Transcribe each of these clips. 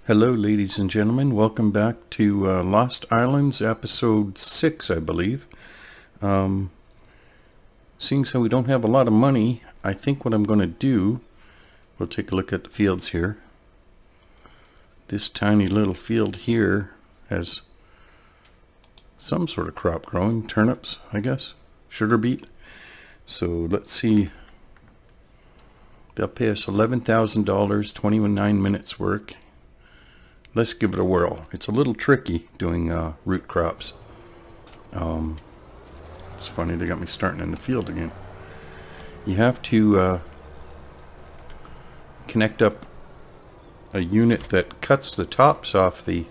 Hello, ladies and gentlemen. Welcome back to Lost Islands, episode 6, I believe. Seeing so we don't have a lot of money, I think what I'm going to do, we'll take a look at the fields here. This tiny little field here has some sort of crop growing, turnips, I guess, sugar beet. So let's see. They'll pay us $11,000, 29 minutes work. Let's give it a whirl. It's a little tricky doing root crops. It's funny, they got me starting in the field again. You have to connect up a unit that cuts the tops off the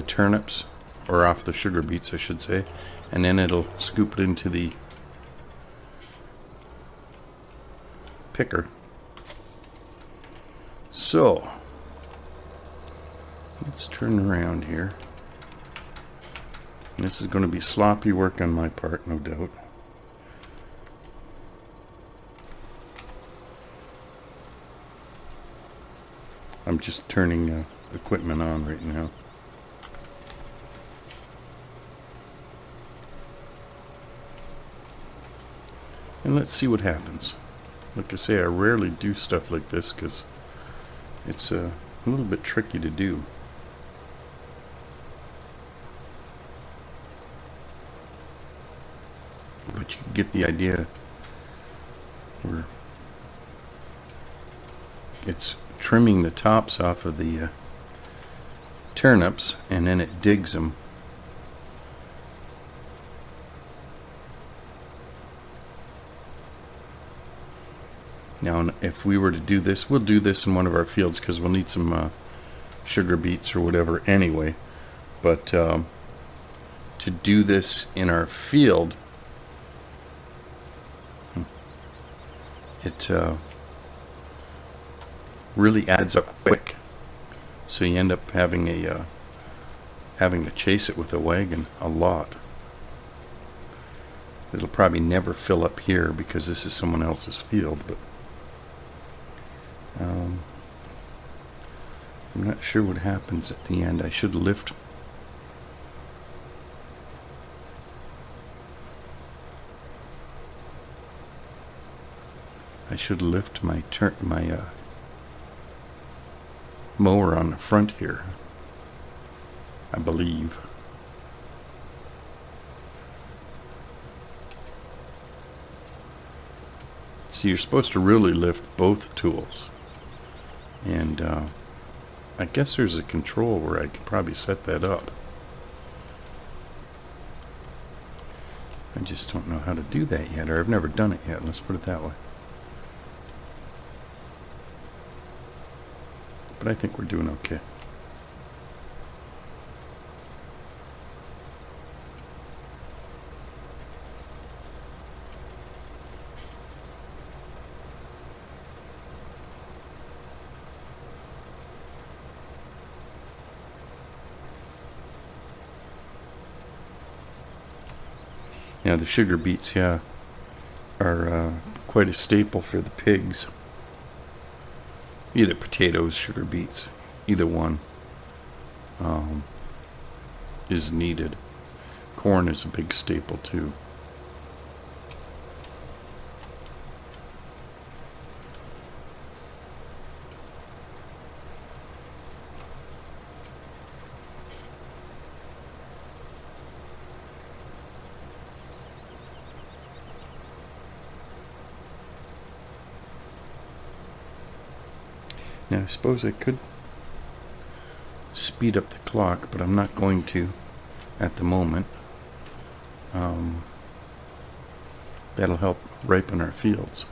turnips, or off the sugar beets I should say, and then it'll scoop it into the picker. So, let's turn around here. And this is going to be sloppy work on my part, no doubt. I'm just turning equipment on right now. And let's see what happens. Like I say, I rarely do stuff like this because it's a little bit tricky to do. But you get the idea. Where it's trimming the tops off of the turnips, and then it digs them. Now, if we were to do this, we'll do this in one of our fields because we'll need some sugar beets or whatever anyway. But to do this in our field, it really adds up quick. So you end up having to chase it with a wagon a lot. It'll probably never fill up here because this is someone else's field, but I'm not sure what happens at the end. I should lift. My mower on the front here, I believe. So you're supposed to really lift both tools. And I guess there's a control where I could probably set that up. I just don't know how to do that yet, or I've never done it yet, let's put it that way. But I think we're doing okay. Now the sugar beets, yeah, are quite a staple for the pigs. Either potatoes, sugar beets, either one is needed. Corn is a big staple too. Now I suppose I could speed up the clock, but I'm not going to at the moment. That'll help ripen our fields.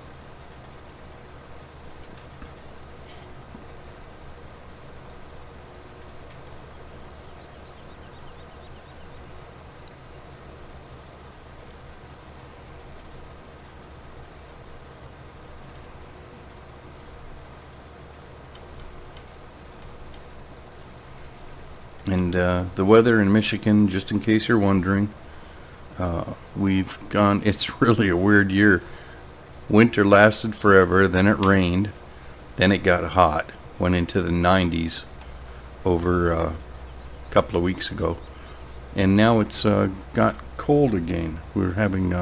And the weather in Michigan, just in case you're wondering, it's really a weird year. Winter lasted forever, then it rained, Then it got hot, went into the 90s over a couple of weeks ago. And now it's got cold again. We're having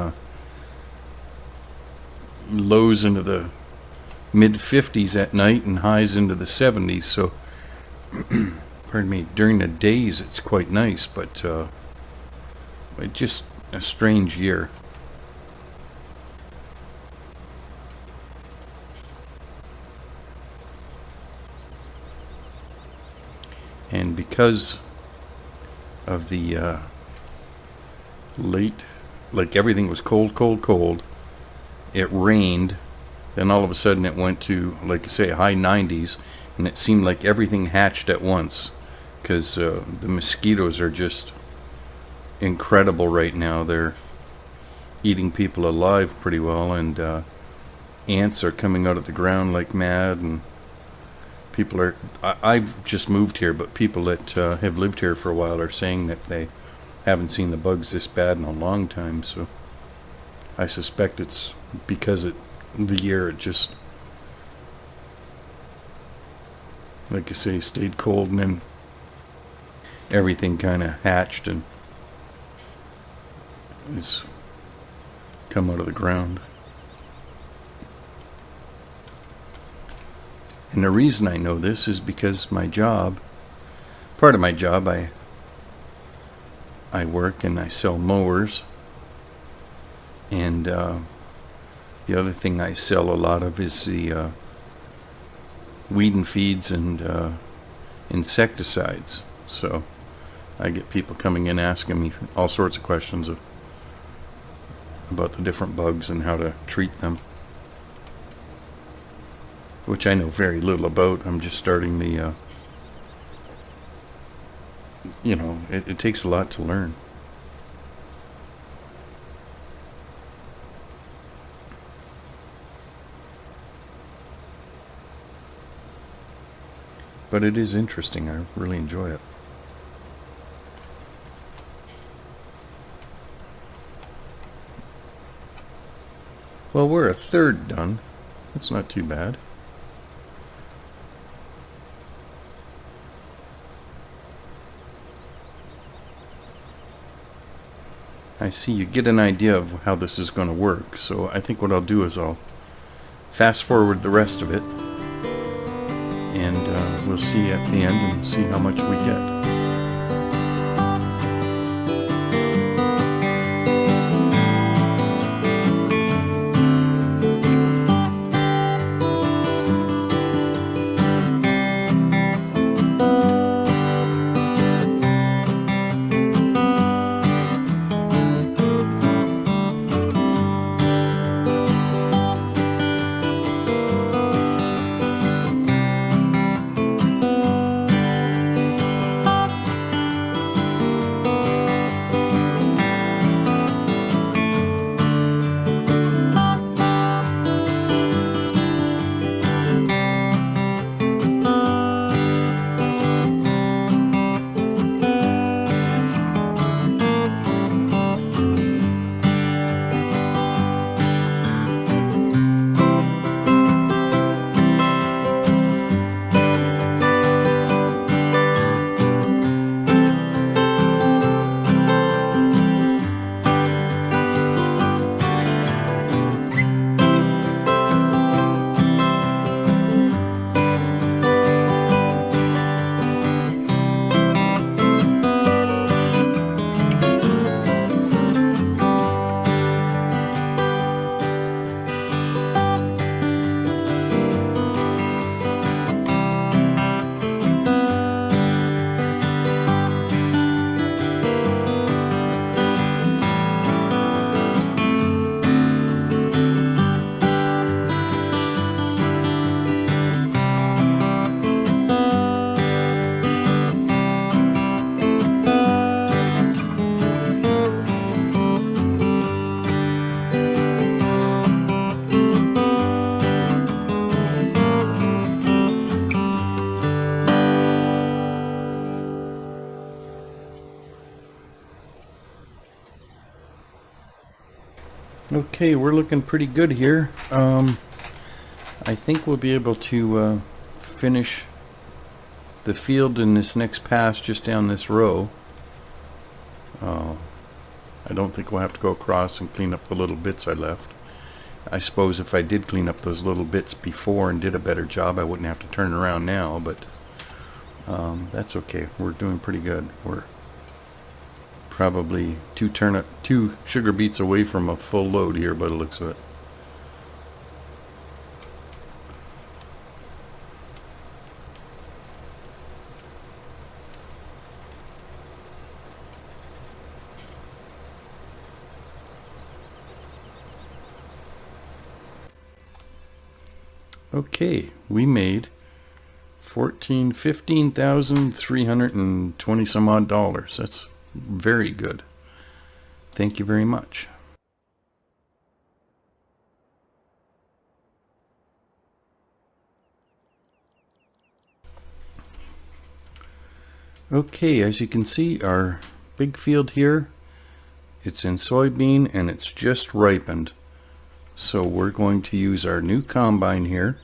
lows into the mid 50s at night and highs into the 70s. So, pardon me, during the days it's quite nice, but it's just a strange year. And because of the late, like everything was cold, it rained, then all of a sudden it went to, like I say, high 90s, and it seemed like everything hatched at once, because the mosquitoes are just incredible right now. They're eating people alive pretty well, and ants are coming out of the ground like mad, and people are, I've just moved here, but people that have lived here for a while are saying that they haven't seen the bugs this bad in a long time. So I suspect it's because the year it just, like I say, stayed cold, and then everything kind of hatched and is come out of the ground. And the reason I know this is because my job, part of my job, I work and I sell mowers, and the other thing I sell a lot of is the weed and feeds and insecticides. So I get people coming in asking me all sorts of questions about the different bugs and how to treat them, which I know very little about. I'm just starting the, it takes a lot to learn. But it is interesting. I really enjoy it. Well, we're a third done. That's not too bad. I see you get an idea of how this is going to work, so I think what I'll do is I'll fast forward the rest of it, and we'll see at the end and see how much we get. Okay, we're looking pretty good here. I think we'll be able to finish the field in this next pass just down this row. I don't think we'll have to go across and clean up the little bits I left. I suppose if I did clean up those little bits before and did a better job, I wouldn't have to turn around now, but that's okay. We're doing pretty good. We're probably two sugar beets away from a full load here by the looks of it. Okay, we made $15,320 some odd dollars. That's very good. Thank you very much. Okay, as you can see, our big field here, it's in soybean and it's just ripened. So we're going to use our new combine here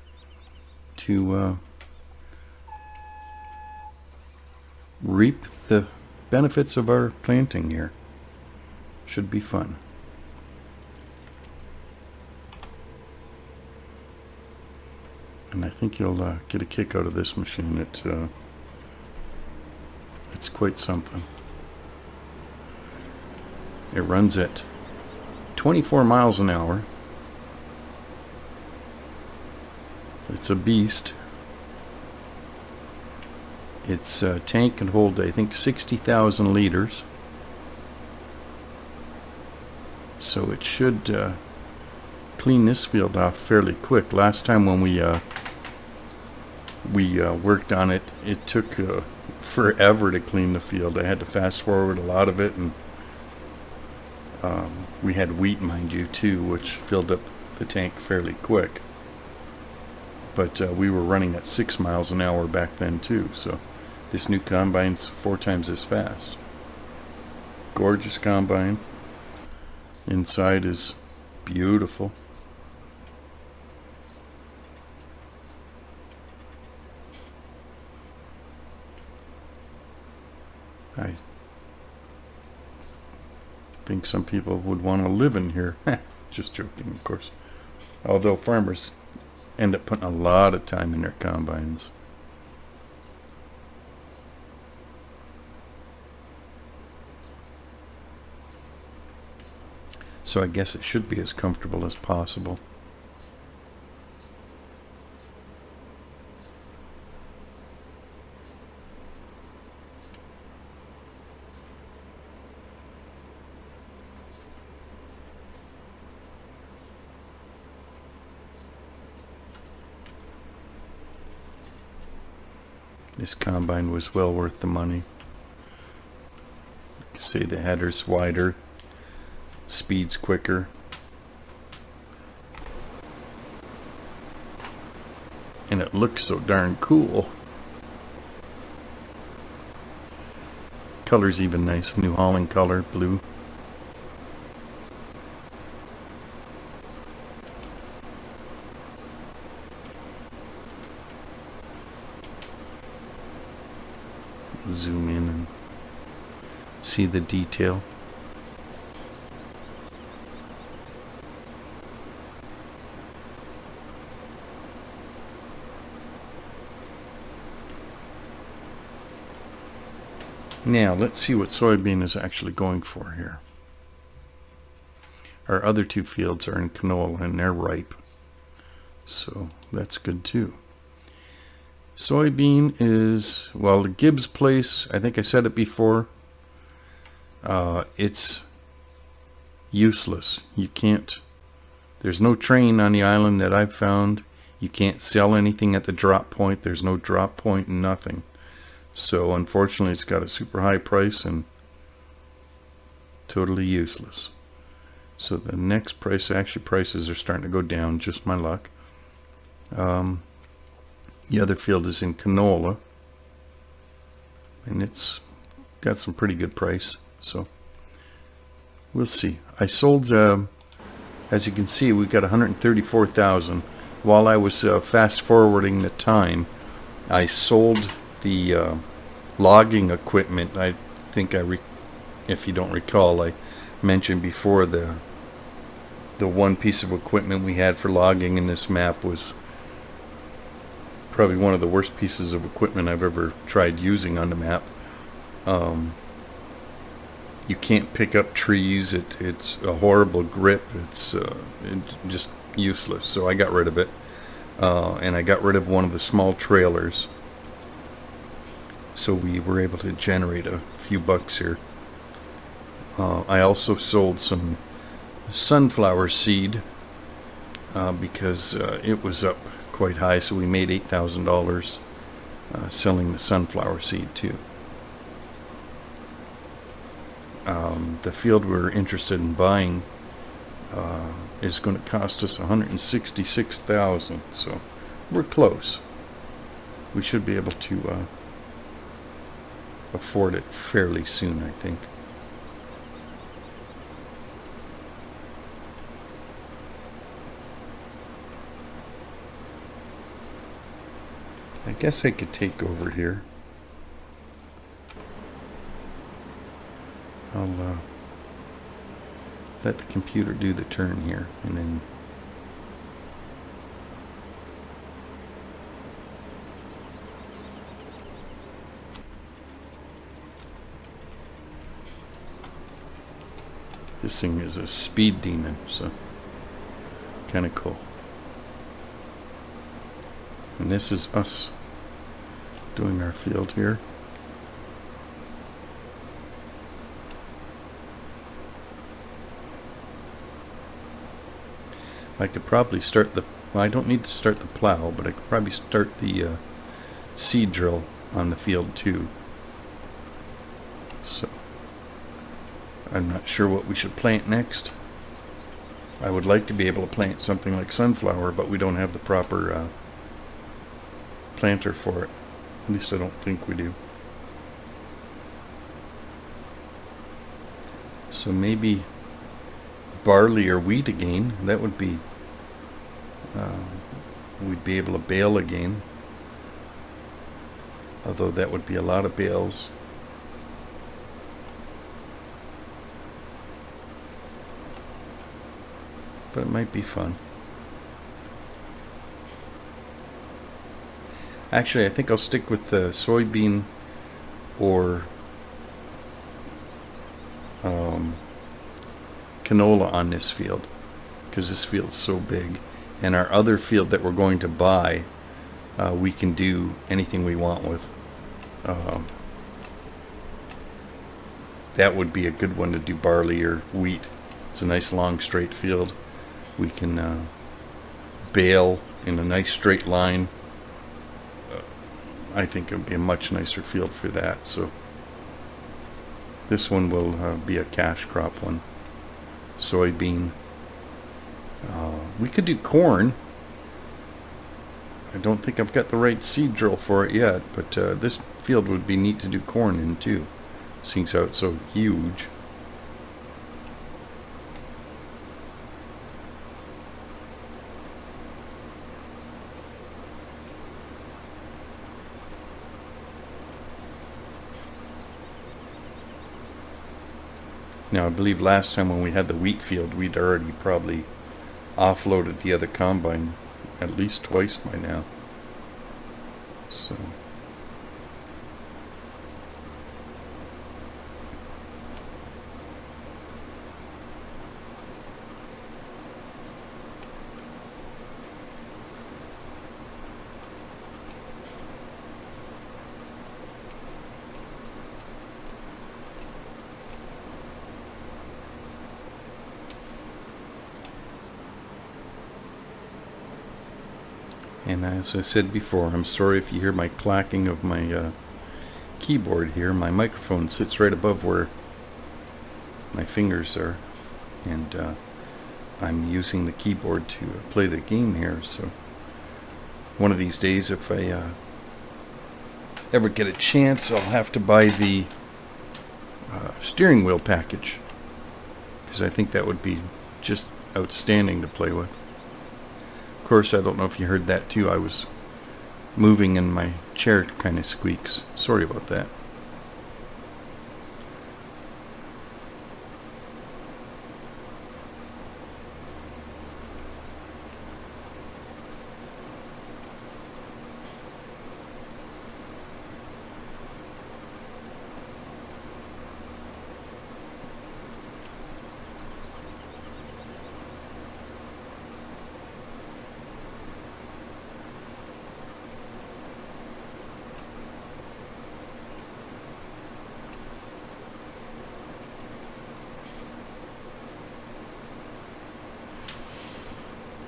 to reap the benefits of our planting here. Should be fun. And I think you'll get a kick out of this machine. It's quite something. It runs at 24 miles an hour. It's a beast. Its tank can hold, I think, 60,000 liters. So it should clean this field off fairly quick. Last time when we worked on it, it took forever to clean the field. I had to fast forward a lot of it, and we had wheat, mind you, too, which filled up the tank fairly quick. But we were running at 6 miles an hour back then too, so this new combine's 4 times as fast. Gorgeous combine. Inside is beautiful. I think some people would want to live in here. Just joking, of course. Although farmers end up putting a lot of time in their combines. So I guess it should be as comfortable as possible. This combine was well worth the money. You can see the header's wider, speed's quicker, and it looks so darn cool. Color's even nice, New Holland color, blue. Zoom in and see the detail. Now let's see what soybean is actually going for here. Our other 2 fields are in canola and they're ripe, so that's good too. Soybean is, well, the Gibbs place, I think I said it before, it's useless. You can't, there's no train on the island that I've found. You can't sell anything at the drop point. There's no drop point, nothing. So unfortunately it's got a super high price and totally useless. So the next price, actually prices are starting to go down, just my luck. The other field is in canola, and it's got some pretty good price, so we'll see. I sold, as you can see, we've got 134,000. while I was fast forwarding the time, I sold the logging equipment. I think if you don't recall, I mentioned before the one piece of equipment we had for logging in this map was probably one of the worst pieces of equipment I've ever tried using on the map. You can't pick up trees. It's a horrible grip. It's just useless. So I got rid of it, and I got rid of one of the small trailers. So we were able to generate a few bucks here. I also sold some sunflower seed because it was up quite high, so we made $8,000 selling the sunflower seed too. The field we're interested in buying is going to cost us $166,000, so we're close. We should be able to afford it fairly soon, I think. I guess I could take over here. I'll let the computer do the turn here, and then this thing is a speed demon, so kind of cool. And this is us doing our field here. I could probably start the, well, I don't need to start the plow, but I could probably start the seed drill on the field too. So I'm not sure what we should plant next. I would like to be able to plant something like sunflower, but we don't have the proper planter for it. At least I don't think we do. So maybe barley or wheat again. That would be, we'd be able to bale again, although that would be a lot of bales. But it might be fun. Actually, I think I'll stick with the soybean or canola on this field, because this field's so big. And our other field that we're going to buy, we can do anything we want with. That would be a good one to do barley or wheat. It's a nice long straight field. We can bale in a nice straight line. I think it would be a much nicer field for that. So this one will be a cash crop one. Soybean. We could do corn. I don't think I've got the right seed drill for it yet, but this field would be neat to do corn in too, seeing how it's so huge. Now, I believe last time when we had the wheat field, we'd already probably offloaded the other combine at least twice by now. So and as I said before, I'm sorry if you hear my clacking of my keyboard here. My microphone sits right above where my fingers are, and I'm using the keyboard to play the game here. So one of these days, if I ever get a chance, I'll have to buy the steering wheel package, because I think that would be just outstanding to play with. Of course, I don't know if you heard that too. I was moving and my chair kind of squeaks. Sorry about that.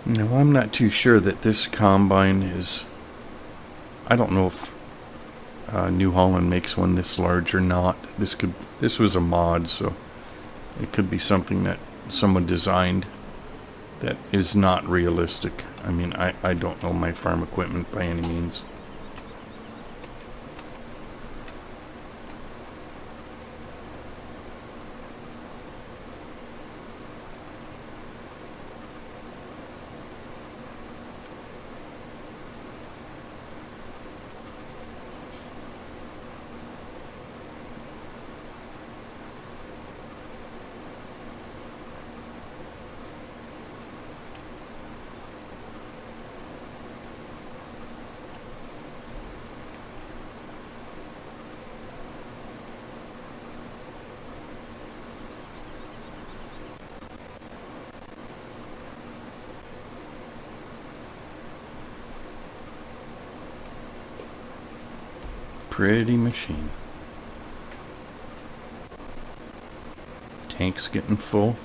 No, I'm not too sure that this combine is... I don't know if New Holland makes one this large or not. This was a mod, so it could be something that someone designed that is not realistic. I mean, I don't know my farm equipment by any means. Pretty machine. Tank's getting full.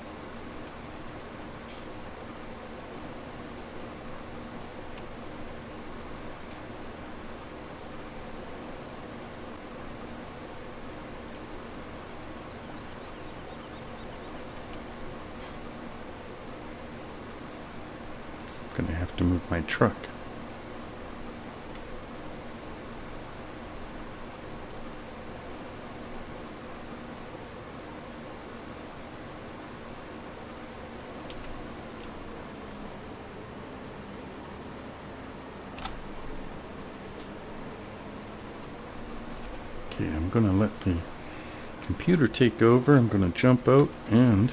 Gonna have to move my truck. Okay, I'm gonna let the computer take over. I'm gonna jump out and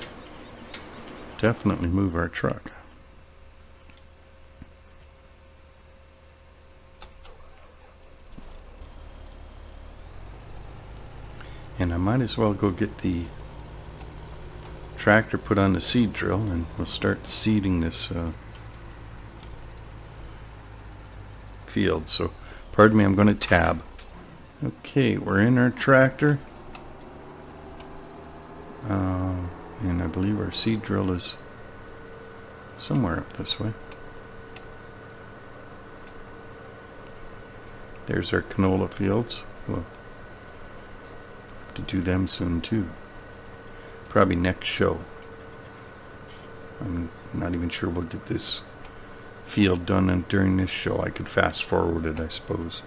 definitely move our truck. And I might as well go get the tractor put on the seed drill and we'll start seeding this field. So, pardon me, I'm going to tab. Okay, we're in our tractor. And I believe our seed drill is somewhere up this way. There's our canola fields. We'll have to do them soon too. Probably next show. I'm not even sure we'll get this field done and during this show. I could fast forward it, I suppose.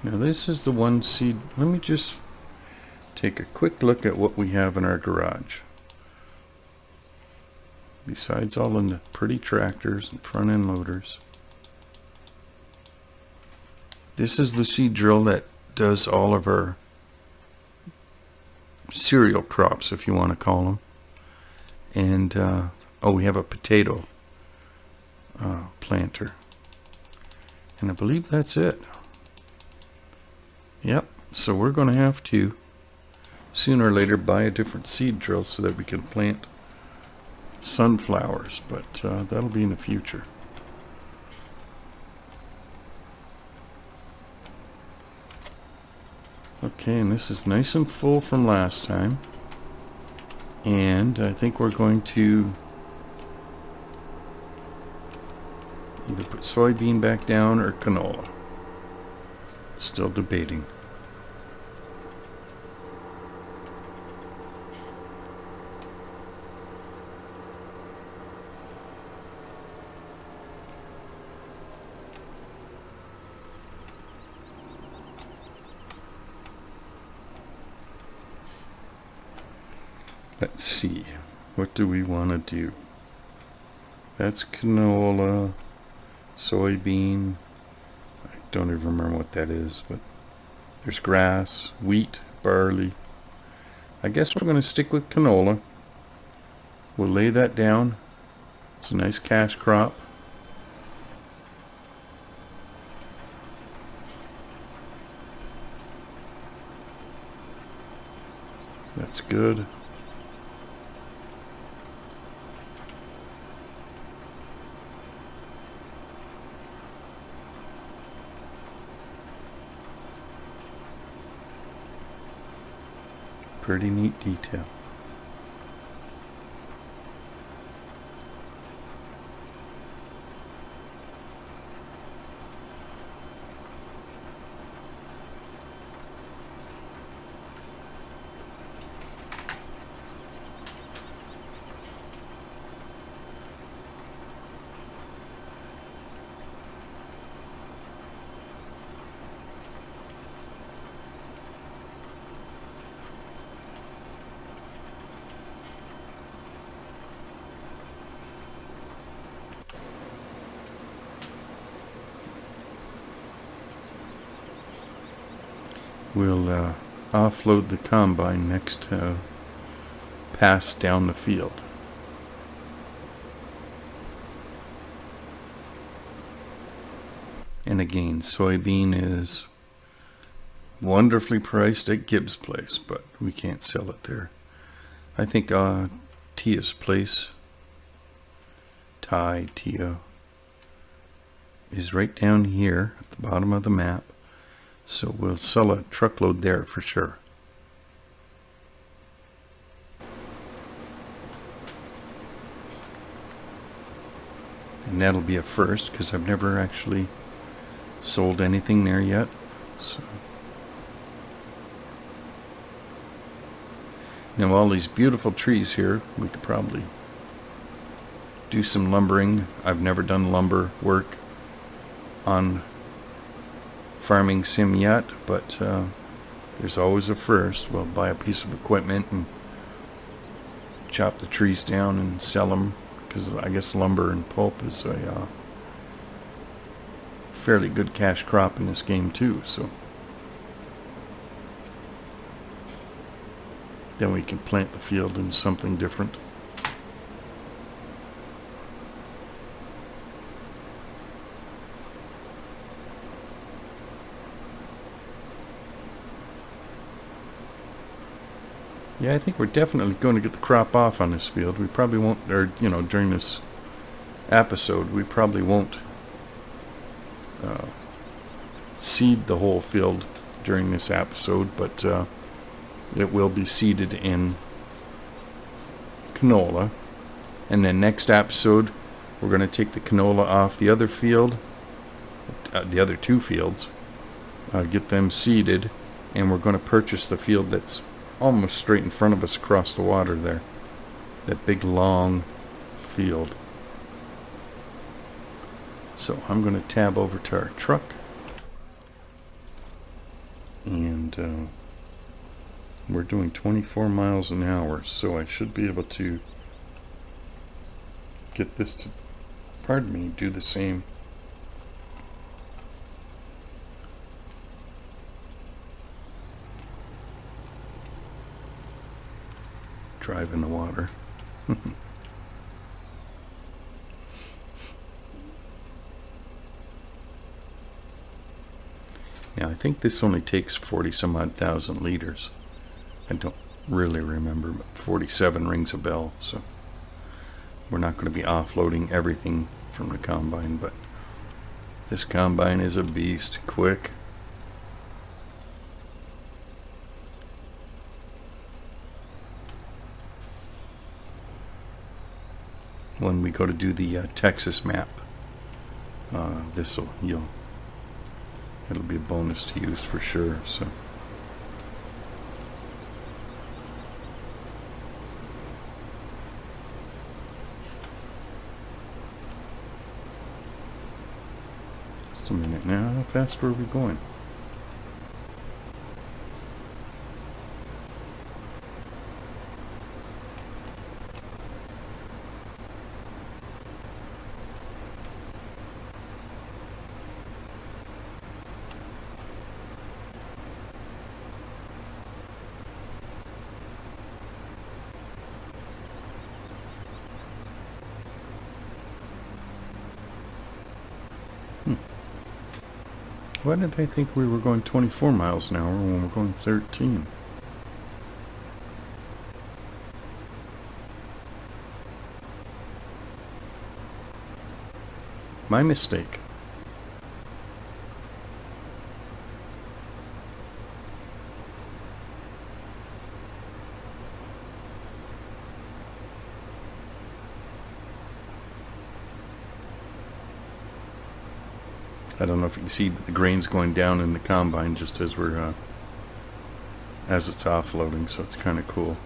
Now this is the one seed. Let me just take a quick look at what we have in our garage. Besides all of the pretty tractors and front end loaders. This is the seed drill that does all of our cereal crops, if you want to call them. And, oh, we have a potato planter. And I believe that's it. Yep, so we're going to have to, sooner or later, buy a different seed drill so that we can plant sunflowers, but that'll be in the future. Okay, and this is nice and full from last time. And I think we're going to either put soybean back down or canola. Still debating. Let's see. What do we want to do? That's canola, soybean. I don't even remember what that is, but there's grass, wheat, barley. I guess we're going to stick with canola. We'll lay that down. It's a nice cash crop. That's good. Pretty neat detail. We'll offload the combine next pass down the field. And again, soybean is wonderfully priced at Gibbs Place, but we can't sell it there. I think Tia's Place, Tia, is right down here at the bottom of the map. So we'll sell a truckload there for sure. And that'll be a first because I've never actually sold anything there yet. So now all these beautiful trees here, we could probably do some lumbering. I've never done lumber work on Farming Sim yet, but there's always a first. We'll buy a piece of equipment and chop the trees down and sell them, because I guess lumber and pulp is a fairly good cash crop in this game too. So then we can plant the field in something different. Yeah, I think we're definitely going to get the crop off on this field. We probably won't, or during this episode, we probably won't seed the whole field during this episode, but it will be seeded in canola. And then next episode, we're going to take the canola off the other field, the other two fields, get them seeded, and we're going to purchase the field that's almost straight in front of us across the water there. That big long field. So I'm going to tab over to our truck. And we're doing 24 miles an hour, so I should be able to get this to, do the same. Drive in the water. Yeah, I think this only takes 40 some odd thousand liters. I don't really remember, but 47 rings a bell, so we're not going to be offloading everything from the combine, but this combine is a beast. Quick. When we go to do the Texas map, it'll be a bonus to use for sure. So just a minute now. How fast were we going? Why did I think we were going 24 miles an hour when we're going 13? My mistake. I don't know if you can see, but the grain's going down in the combine just as we're as it's offloading, so it's kind of cool.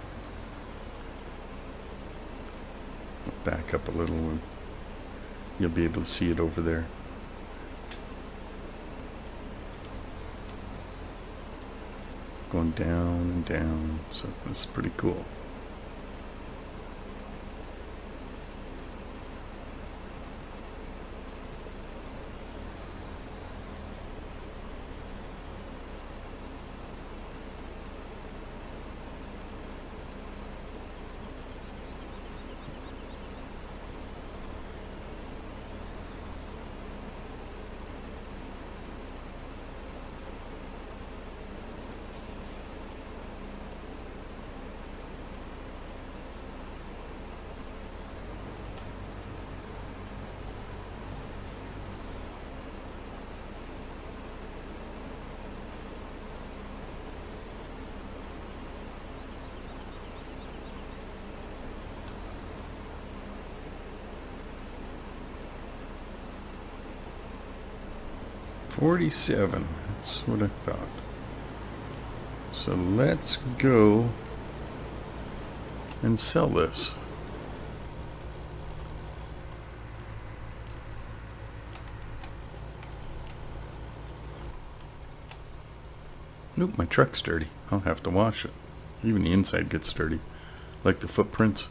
Back up a little and you'll be able to see it over there. Going down and down, so that's pretty cool. $47, that's what I thought. So let's go and sell this. Nope, my truck's dirty. I'll have to wash it. Even the inside gets dirty, like the footprints.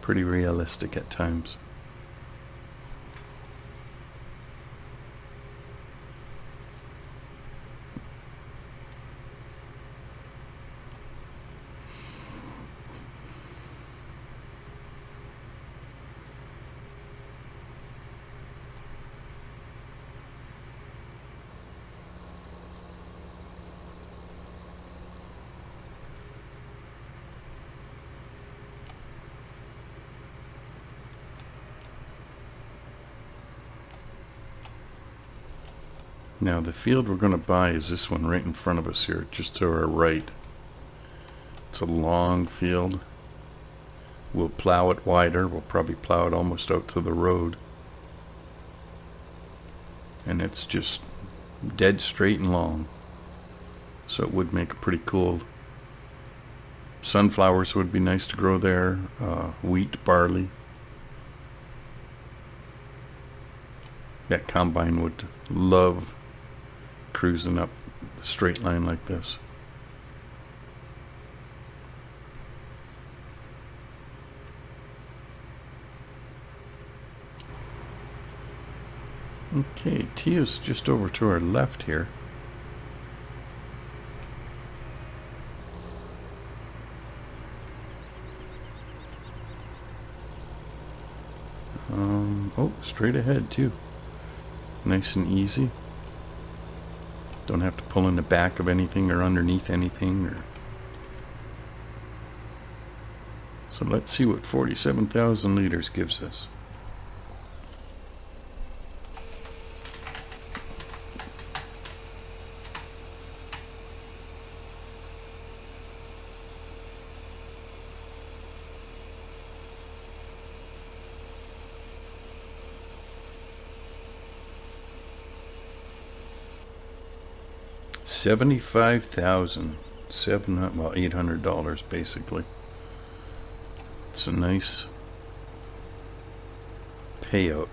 Pretty realistic at times. Now the field we're going to buy is this one right in front of us here, just to our right. It's a long field. We'll plow it wider. We'll probably plow it almost out to the road. And it's just dead straight and long. So it would make a pretty cool. Sunflowers would be nice to grow there. Wheat, barley. That combine would love cruising up the straight line like this. Okay, Tia's just over to our left here. Oh, straight ahead too. Nice and easy. Don't have to pull in the back of anything or underneath anything. So let's see what 47,000 liters gives us. $800 basically. It's a nice payout.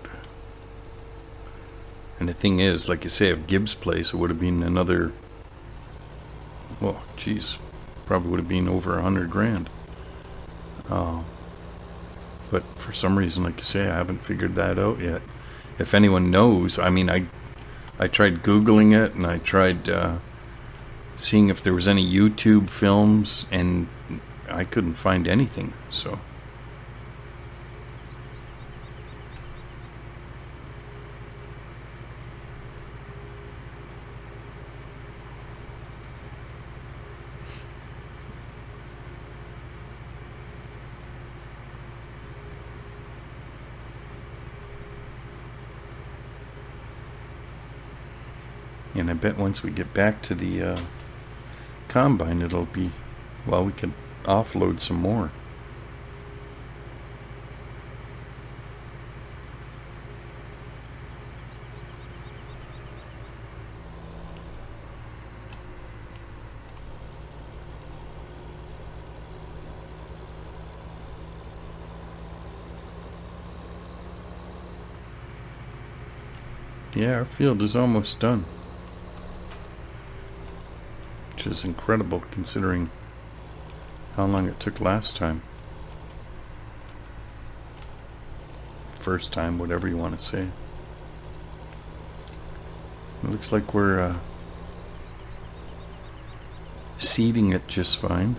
And the thing is, like you say, if Gibbs Place, it would have been another, well, geez, probably would have been over 100 grand. But for some reason, like you say, I haven't figured that out yet. If anyone knows, I mean, I tried Googling it, and I tried seeing if there was any YouTube films, and I couldn't find anything. So And I bet once we get back to the combine, it'll be, well, we could offload some more. Yeah, our field is almost done. Which is incredible considering how long it took last time. First time, whatever you want to say. It looks like we're seeding it just fine.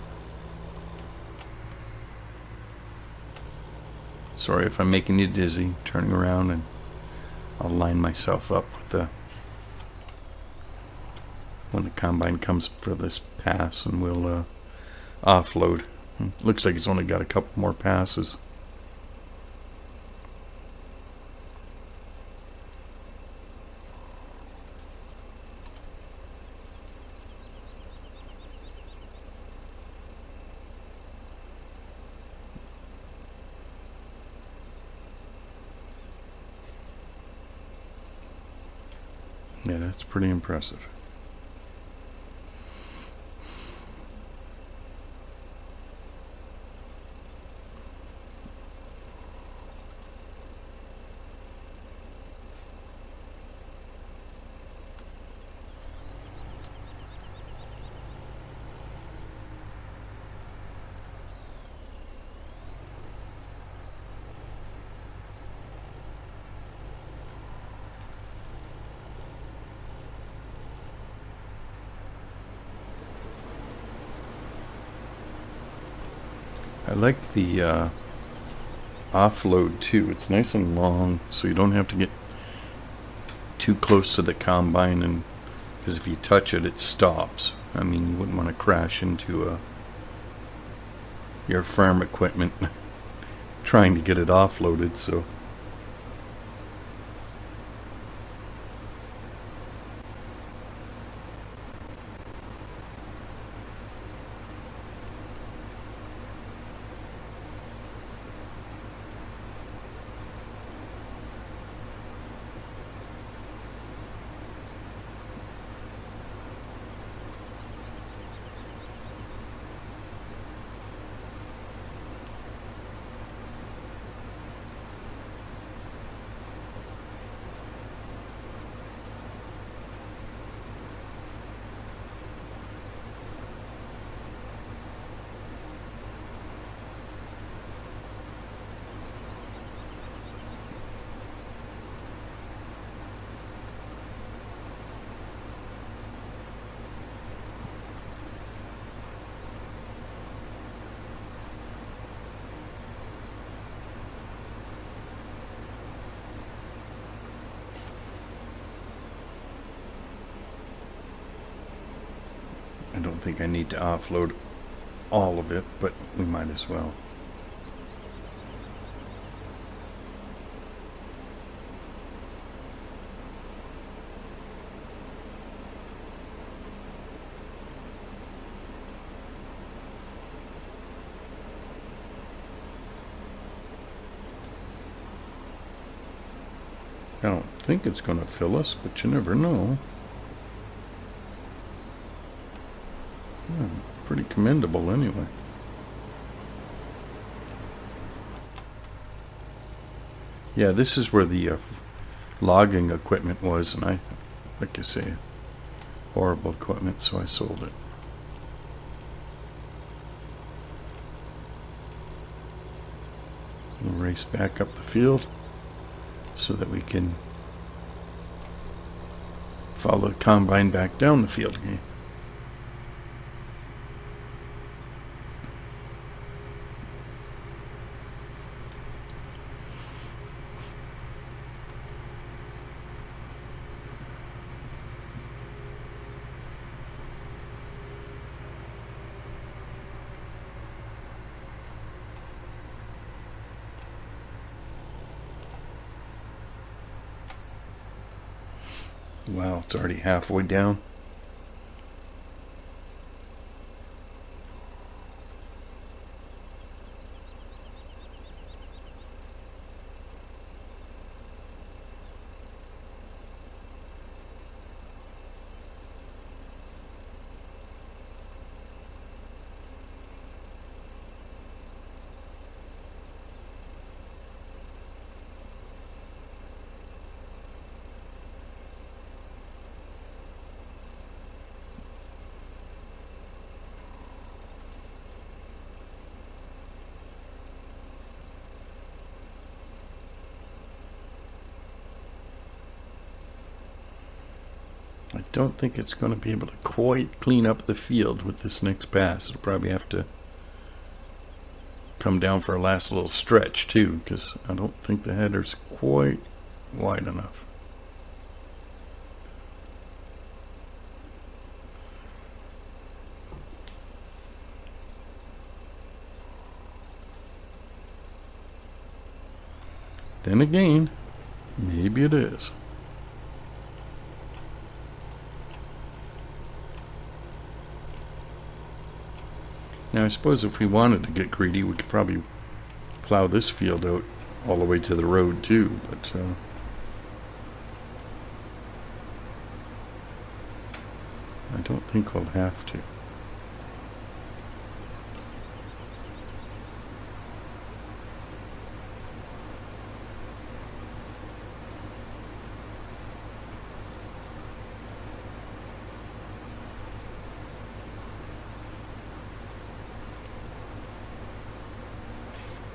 Sorry if I'm making you dizzy, turning around, and I'll line myself up with the when the combine comes for this pass, and we'll offload. Looks like it's only got a couple more passes. Yeah, that's pretty impressive. I like the offload too. It's nice and long, so you don't have to get too close to the combine, and because if you touch it, it stops. I mean, you wouldn't want to crash into your farm equipment trying to get it offloaded. So I don't think I need to offload all of it, but we might as well. I don't think it's going to fill us, but you never know. Pretty commendable anyway. Yeah, this is where the logging equipment was, and I, like I say, horrible equipment, so I sold it. We'll race back up the field so that we can follow the combine back down the field again. Wow, it's already halfway down. I don't think it's going to be able to quite clean up the field with this next pass. It'll probably have to come down for a last little stretch too, because I don't think the header's quite wide enough. Then again, maybe it is. Now I suppose if we wanted to get greedy, we could probably plow this field out all the way to the road too, but I don't think we'll have to.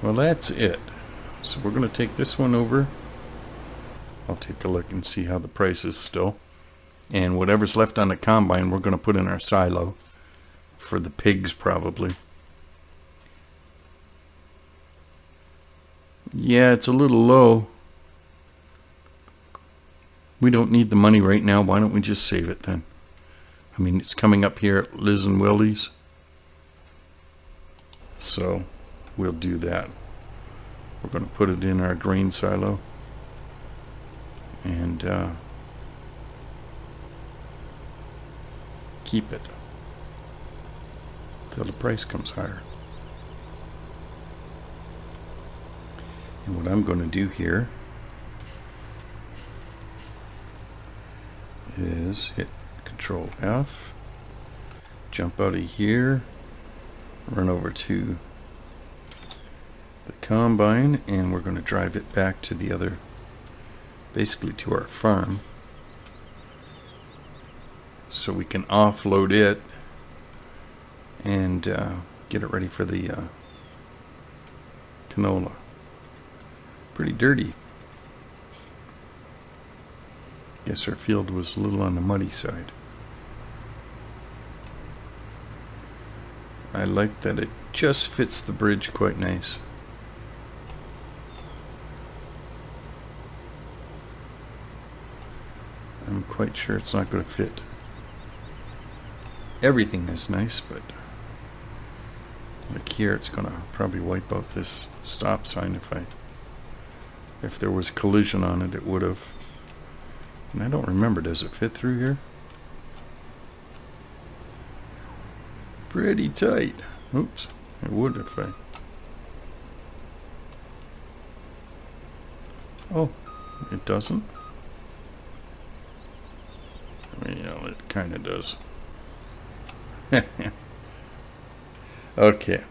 Well, that's it. So we're going to take this one over. I'll take a look and see how the price is still. And whatever's left on the combine, we're going to put in our silo for the pigs probably. Yeah, it's a little low. We don't need the money right now. Why don't we just save it then? I mean, it's coming up here at Liz and Willie's. So we'll do that. We're going to put it in our grain silo and keep it till the price comes higher. And what I'm going to do here is hit Control F, jump out of here, run over to the combine, and we're going to drive it back to the other, basically to our farm, so we can offload it and get it ready for the canola. Pretty dirty. Guess our field was a little on the muddy side. I like that it just fits the bridge quite nice. I'm quite sure it's not going to fit. Everything is nice, but like here it's going to probably wipe out this stop sign. If there was collision on it, it would have. And I don't remember, does it fit through here? Pretty tight. Oops, it would if I... Oh, it doesn't? Well, it kind of does. Okay.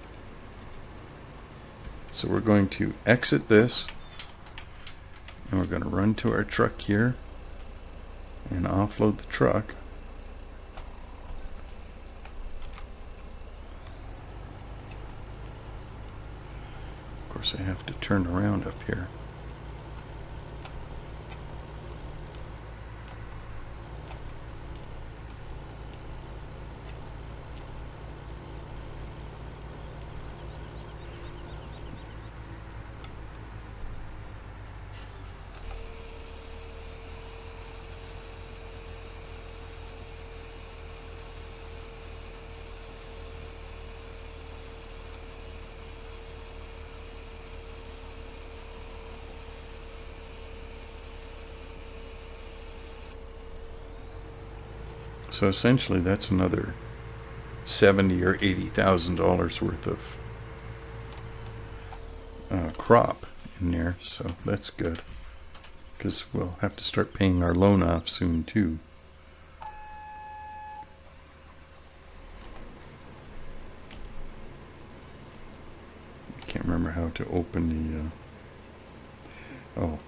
So we're going to exit this, and we're going to run to our truck here and offload the truck. Of course, I have to turn around up here. So essentially that's another $70,000 or $80,000 worth of crop in there, so that's good, because we'll have to start paying our loan off soon too. I can't remember how to open the oh,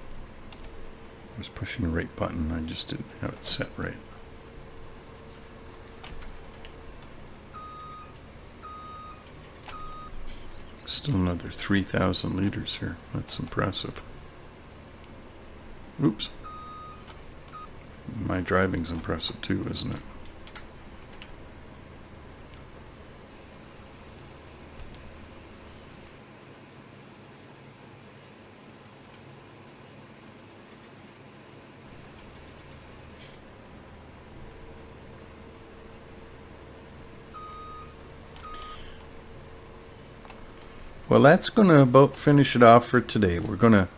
I was pushing the right button, I just didn't have it set right. Still another 3,000 liters here. That's impressive. Oops. My driving's impressive too, isn't it? Well, that's going to about finish it off for today. We're going to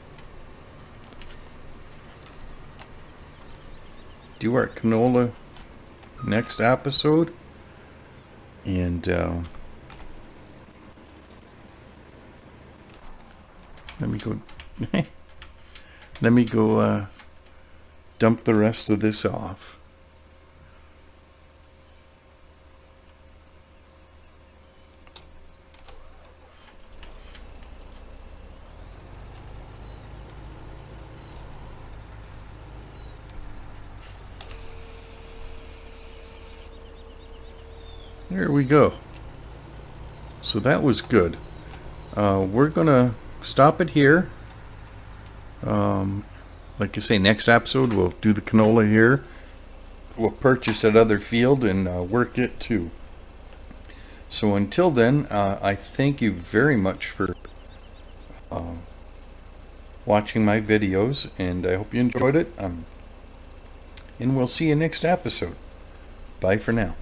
do our canola next episode. And let me go dump the rest of this off. There we go. So that was good. We're gonna stop it here. Like I say, next episode we'll do the canola here. We'll purchase that other field and work it too. So until then, I thank you very much for watching my videos, and I hope you enjoyed it. And we'll see you next episode. Bye for now.